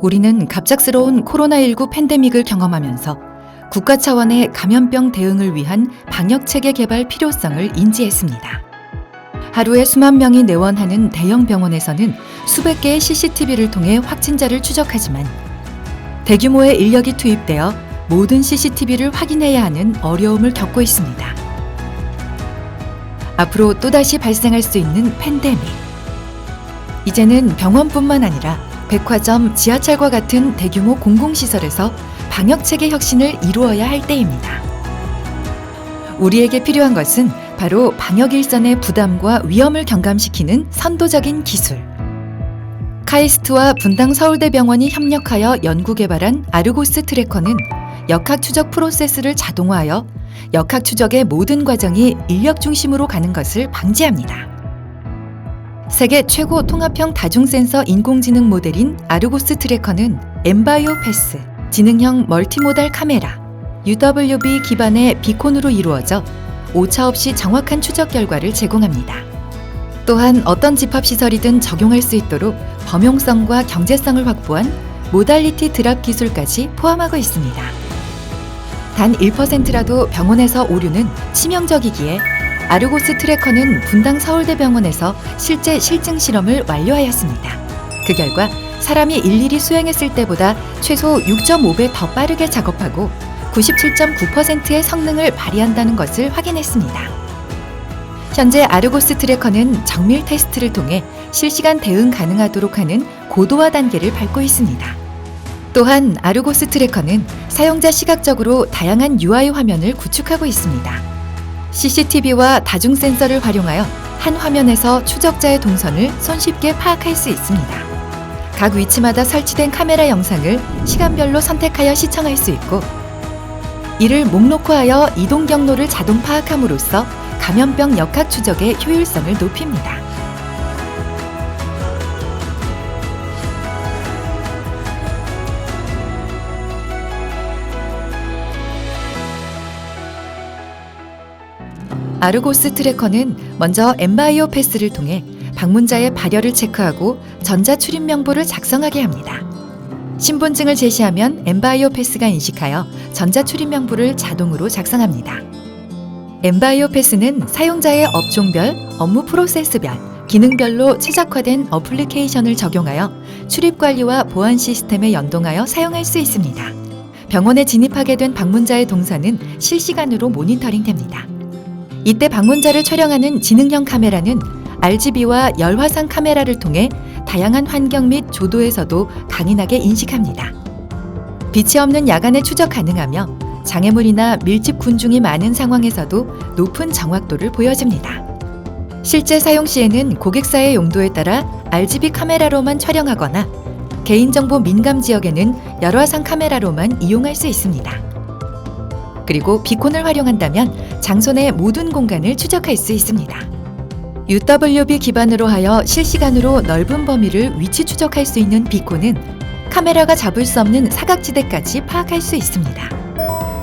우리는 갑작스러운 코로나19 팬데믹을 경험하면서 국가 차원의 감염병 대응을 위한 방역체계 개발 필요성을 인지했습니다. 하루에 수만 명이 내원하는 대형 병원에서는 수백 개의 CCTV를 통해 확진자를 추적하지만 대규모의 인력이 투입되어 모든 CCTV를 확인해야 하는 어려움을 겪고 있습니다. 앞으로 또다시 발생할 수 있는 팬데믹. 이제는 병원뿐만 아니라 백화점, 지하철과 같은 대규모 공공시설에서 방역체계 혁신을 이루어야 할 때입니다. 우리에게 필요한 것은 바로 방역 일선의 부담과 위험을 경감시키는 선도적인 기술. 카이스트와 분당 서울대병원이 협력하여 연구 개발한 아르고스 트래커는 역학 추적 프로세스를 자동화하여 역학 추적의 모든 과정이 인력 중심으로 가는 것을 방지합니다. 세계 최고 통합형 다중센서 인공지능 모델인 아르고스 트래커는 엠바이오 패스, 지능형 멀티모달 카메라, UWB 기반의 비콘으로 이루어져 오차없이 정확한 추적 결과를 제공합니다. 또한 어떤 집합시설이든 적용할 수 있도록 범용성과 경제성을 확보한 모달리티 드랍 기술까지 포함하고 있습니다. 단 1%라도 병원에서 오류는 치명적이기에 아르고스 트래커는 분당 서울대병원에서 실제 실증 실험을 완료하였습니다. 그 결과 사람이 일일이 수행했을 때보다 최소 6.5배 더 빠르게 작업하고 97.9%의 성능을 발휘한다는 것을 확인했습니다. 현재 아르고스 트래커는 정밀 테스트를 통해 실시간 대응 가능하도록 하는 고도화 단계를 밟고 있습니다. 또한 아르고스 트래커는 사용자 시각적으로 다양한 UI 화면을 구축하고 있습니다. CCTV와 다중 센서를 활용하여 한 화면에서 추적자의 동선을 손쉽게 파악할 수 있습니다. 각 위치마다 설치된 카메라 영상을 시간별로 선택하여 시청할 수 있고, 이를 목록화하여 이동 경로를 자동 파악함으로써 감염병 역학 추적의 효율성을 높입니다. 아르고스 트래커는 먼저 엠바이오 패스를 통해 방문자의 발열을 체크하고 전자 출입 명부를 작성하게 합니다. 신분증을 제시하면 엠바이오 패스가 인식하여 전자 출입 명부를 자동으로 작성합니다. 엠바이오 패스는 사용자의 업종별, 업무 프로세스별, 기능별로 최적화된 어플리케이션을 적용하여 출입 관리와 보안 시스템에 연동하여 사용할 수 있습니다. 병원에 진입하게 된 방문자의 동선은 실시간으로 모니터링됩니다. 이때 방문자를 촬영하는 지능형 카메라는 RGB와 열화상 카메라를 통해 다양한 환경 및 조도에서도 강인하게 인식합니다. 빛이 없는 야간에 추적 가능하며 장애물이나 밀집 군중이 많은 상황에서도 높은 정확도를 보여줍니다. 실제 사용 시에는 고객사의 용도에 따라 RGB 카메라로만 촬영하거나 개인정보 민감 지역에는 열화상 카메라로만 이용할 수 있습니다. 그리고 비콘을 활용한다면 장소 내 모든 공간을 추적할 수 있습니다. UWB 기반으로 하여 실시간으로 넓은 범위를 위치 추적할 수 있는 비콘은 카메라가 잡을 수 없는 사각지대까지 파악할 수 있습니다.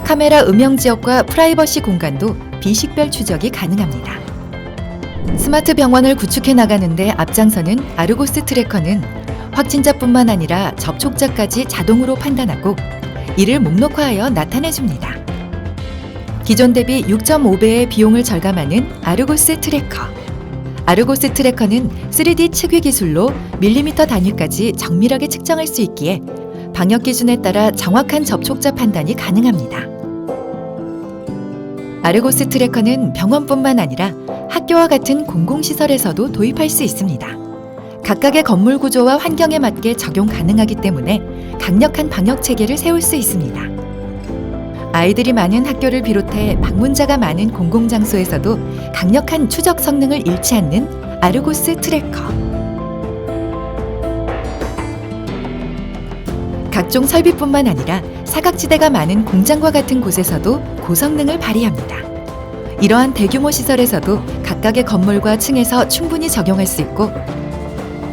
카메라 음영 지역과 프라이버시 공간도 비식별 추적이 가능합니다. 스마트 병원을 구축해 나가는데 앞장서는 아르고스 트래커는 확진자뿐만 아니라 접촉자까지 자동으로 판단하고 이를 목록화하여 나타내줍니다. 기존 대비 6.5배의 비용을 절감하는 아르고스 트래커. 아르고스 트래커는 3D 측위 기술로 밀리미터 단위까지 정밀하게 측정할 수 있기에 방역 기준에 따라 정확한 접촉자 판단이 가능합니다. 아르고스 트래커는 병원뿐만 아니라 학교와 같은 공공시설에서도 도입할 수 있습니다. 각각의 건물 구조와 환경에 맞게 적용 가능하기 때문에 강력한 방역 체계를 세울 수 있습니다. 아이들이 많은 학교를 비롯해 방문자가 많은 공공장소에서도 강력한 추적 성능을 잃지 않는 아르고스 트래커. 각종 설비뿐만 아니라 사각지대가 많은 공장과 같은 곳에서도 고성능을 발휘합니다. 이러한 대규모 시설에서도 각각의 건물과 층에서 충분히 적용할 수 있고,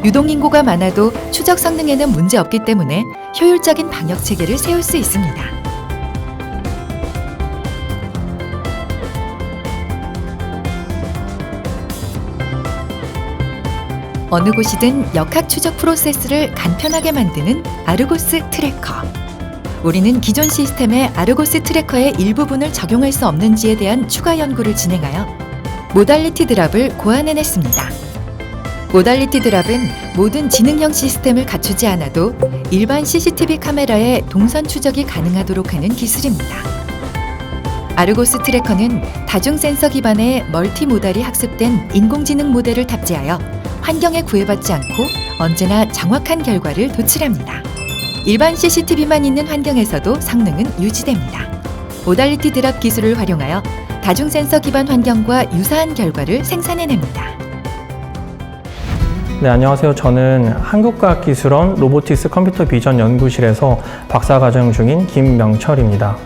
유동인구가 많아도 추적 성능에는 문제 없기 때문에 효율적인 방역 체계를 세울 수 있습니다. 어느 곳이든 역학 추적 프로세스를 간편하게 만드는 아르고스 트래커. 우리는 기존 시스템에 아르고스 트래커의 일부분을 적용할 수 없는지에 대한 추가 연구를 진행하여 모달리티 드랍을 고안해냈습니다. 모달리티 드랍은 모든 지능형 시스템을 갖추지 않아도 일반 CCTV 카메라의 동선 추적이 가능하도록 하는 기술입니다. 아르고스 트래커는 다중 센서 기반의 멀티모달이 학습된 인공지능 모델을 탑재하여 환경에 구애받지 않고 언제나 정확한 결과를 도출합니다. 일반 CCTV만 있는 환경에서도 성능은 유지됩니다. 모달리티 드랍 기술을 활용하여 다중 센서 기반 환경과 유사한 결과를 생산해냅니다. 네, 안녕하세요. 저는 한국과학기술원 로보틱스 컴퓨터 비전 연구실에서 박사과정 중인 김명철입니다.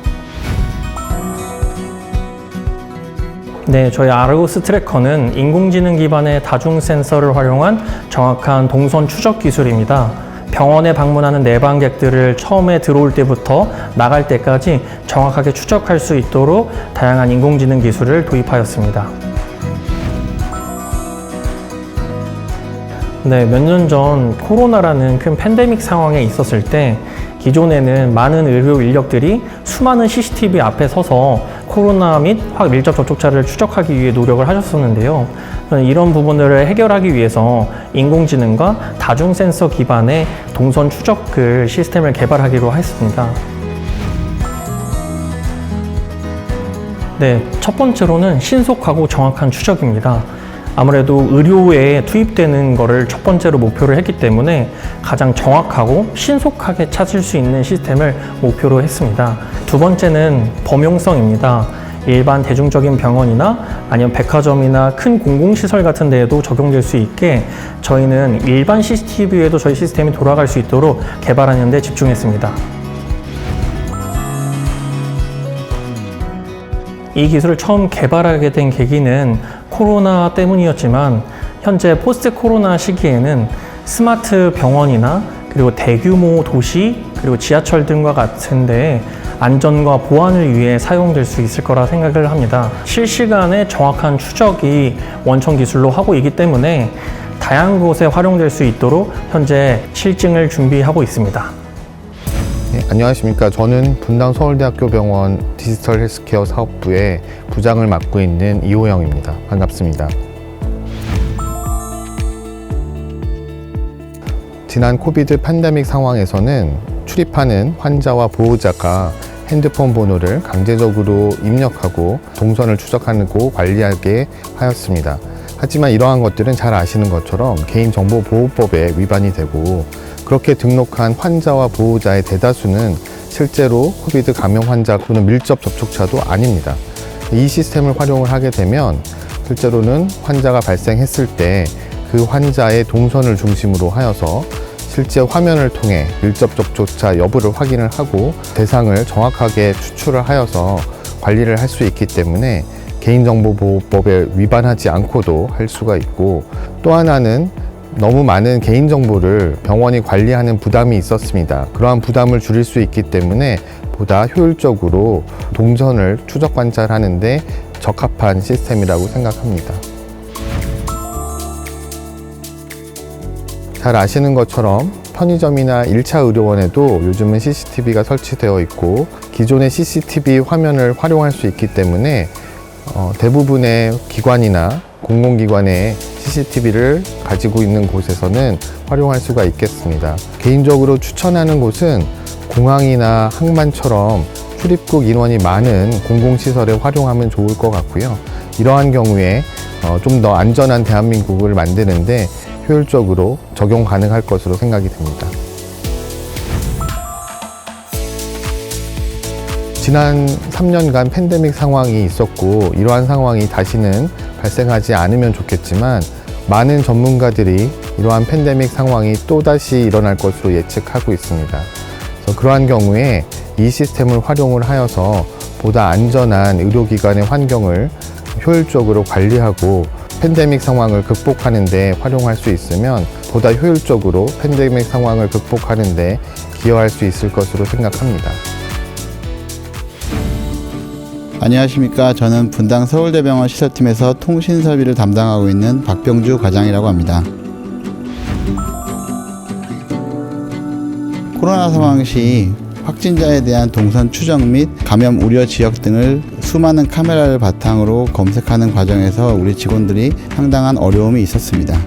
네, 저희 아르고스 트래커는 인공지능 기반의 다중 센서를 활용한 정확한 동선 추적 기술입니다. 병원에 방문하는 내방객들을 처음에 들어올 때부터 나갈 때까지 정확하게 추적할 수 있도록 다양한 인공지능 기술을 도입하였습니다. 네, 몇 년 전 코로나라는 큰 팬데믹 상황에 있었을 때 기존에는 많은 의료 인력들이 수많은 CCTV 앞에 서서 코로나 및 확 밀접 접촉자를 추적하기 위해 노력을 하셨었는데요. 이런 부분들을 해결하기 위해서 인공지능과 다중 센서 기반의 동선 추적 시스템을 개발하기로 했습니다. 네, 첫 번째로는 신속하고 정확한 추적입니다. 아무래도 의료에 투입되는 것을 첫 번째로 목표를 했기 때문에 가장 정확하고 신속하게 찾을 수 있는 시스템을 목표로 했습니다. 두 번째는 범용성입니다. 일반 대중적인 병원이나 아니면 백화점이나 큰 공공시설 같은 데에도 적용될 수 있게 저희는 일반 CCTV에도 저희 시스템이 돌아갈 수 있도록 개발하는 데 집중했습니다. 이 기술을 처음 개발하게 된 계기는 코로나 때문이었지만 현재 포스트 코로나 시기에는 스마트 병원이나 그리고 대규모 도시 그리고 지하철 등과 같은 데 안전과 보안을 위해 사용될 수 있을 거라 생각을 합니다. 실시간의 정확한 추적이 원천 기술로 하고 있기 때문에 다양한 곳에 활용될 수 있도록 현재 실증을 준비하고 있습니다. 네, 안녕하십니까. 저는 분당 서울대학교 병원 디지털 헬스케어 사업부의 부장을 맡고 있는 이호영입니다. 반갑습니다. 지난 코비드 팬데믹 상황에서는 출입하는 환자와 보호자가 핸드폰 번호를 강제적으로 입력하고 동선을 추적하고 관리하게 하였습니다. 하지만 이러한 것들은 잘 아시는 것처럼 개인정보보호법에 위반이 되고 그렇게 등록한 환자와 보호자의 대다수는 실제로 코비드 감염 환자 또는 밀접 접촉자도 아닙니다. 이 시스템을 활용을 하게 되면 실제로는 환자가 발생했을 때 그 환자의 동선을 중심으로 하여서 실제 화면을 통해 밀접 접촉자 여부를 확인을 하고 대상을 정확하게 추출을 하여서 관리를 할 수 있기 때문에 개인정보보호법에 위반하지 않고도 할 수가 있고, 또 하나는 너무 많은 개인정보를 병원이 관리하는 부담이 있었습니다. 그러한 부담을 줄일 수 있기 때문에 보다 효율적으로 동선을 추적 관찰하는 데 적합한 시스템이라고 생각합니다. 잘 아시는 것처럼 편의점이나 1차 의료원에도 요즘은 CCTV가 설치되어 있고 기존의 CCTV 화면을 활용할 수 있기 때문에 대부분의 기관이나 공공기관에 CCTV를 가지고 있는 곳에서는 활용할 수가 있겠습니다. 개인적으로 추천하는 곳은 공항이나 항만처럼 출입국 인원이 많은 공공시설에 활용하면 좋을 것 같고요. 이러한 경우에 좀 더 안전한 대한민국을 만드는데 효율적으로 적용 가능할 것으로 생각이 됩니다. 지난 3년간 팬데믹 상황이 있었고 이러한 상황이 다시는 발생하지 않으면 좋겠지만 많은 전문가들이 이러한 팬데믹 상황이 또다시 일어날 것으로 예측하고 있습니다. 그래서 그러한 경우에 이 시스템을 활용을 하여서 보다 안전한 의료기관의 환경을 효율적으로 관리하고 팬데믹 상황을 극복하는 데 활용할 수 있으면 보다 효율적으로 팬데믹 상황을 극복하는 데 기여할 수 있을 것으로 생각합니다. 안녕하십니까. 저는 분당 서울대병원 시설팀에서 통신설비를 담당하고 있는 박병주 과장이라고 합니다. 코로나 상황 시 확진자에 대한 동선 추적 및 감염 우려 지역 등을 수많은 카메라를 바탕으로 검색하는 과정에서 우리 직원들이 상당한 어려움이 있었습니다.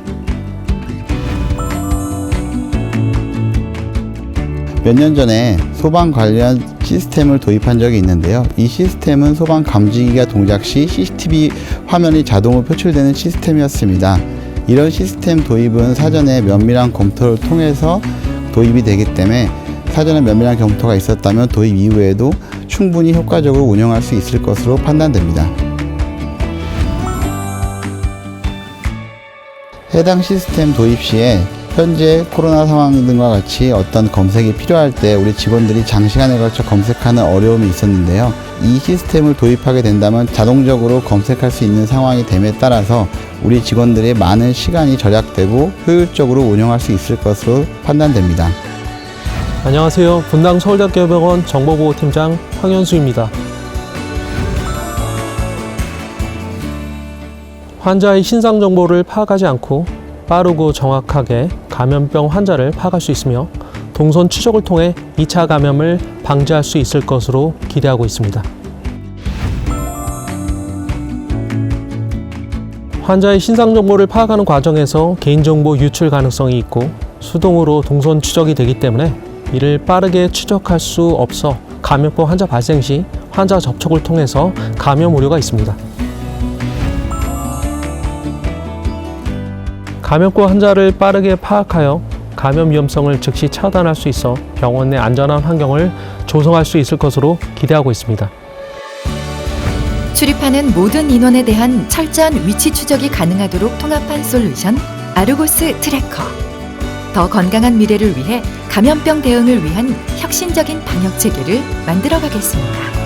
몇 년 전에 소방 관련 시스템을 도입한 적이 있는데요. 이 시스템은 소방 감지기가 동작 시 CCTV 화면이 자동으로 표출되는 시스템이었습니다. 이런 시스템 도입은 사전에 면밀한 검토를 통해서 도입이 되기 때문에 사전에 면밀한 검토가 있었다면 도입 이후에도 충분히 효과적으로 운영할 수 있을 것으로 판단됩니다. 해당 시스템 도입 시에 현재 코로나 상황 등과 같이 어떤 검색이 필요할 때 우리 직원들이 장시간에 걸쳐 검색하는 어려움이 있었는데요. 이 시스템을 도입하게 된다면 자동적으로 검색할 수 있는 상황이 됨에 따라서 우리 직원들의 많은 시간이 절약되고 효율적으로 운영할 수 있을 것으로 판단됩니다. 안녕하세요. 분당 서울대학교병원 정보보호팀장 황현수입니다. 환자의 신상 정보를 파악하지 않고 빠르고 정확하게 감염병 환자를 파악할 수 있으며 동선 추적을 통해 2차 감염을 방지할 수 있을 것으로 기대하고 있습니다. 환자의 신상 정보를 파악하는 과정에서 개인정보 유출 가능성이 있고 수동으로 동선 추적이 되기 때문에 이를 빠르게 추적할 수 없어 감염병 환자 발생 시 환자 접촉을 통해서 감염 우려가 있습니다. 감염병 환자를 빠르게 파악하여 감염 위험성을 즉시 차단할 수 있어 병원 내 안전한 환경을 조성할 수 있을 것으로 기대하고 있습니다. 출입하는 모든 인원에 대한 철저한 위치 추적이 가능하도록 통합한 솔루션 아르고스 트래커. 더 건강한 미래를 위해 감염병 대응을 위한 혁신적인 방역 체계를 만들어 가겠습니다.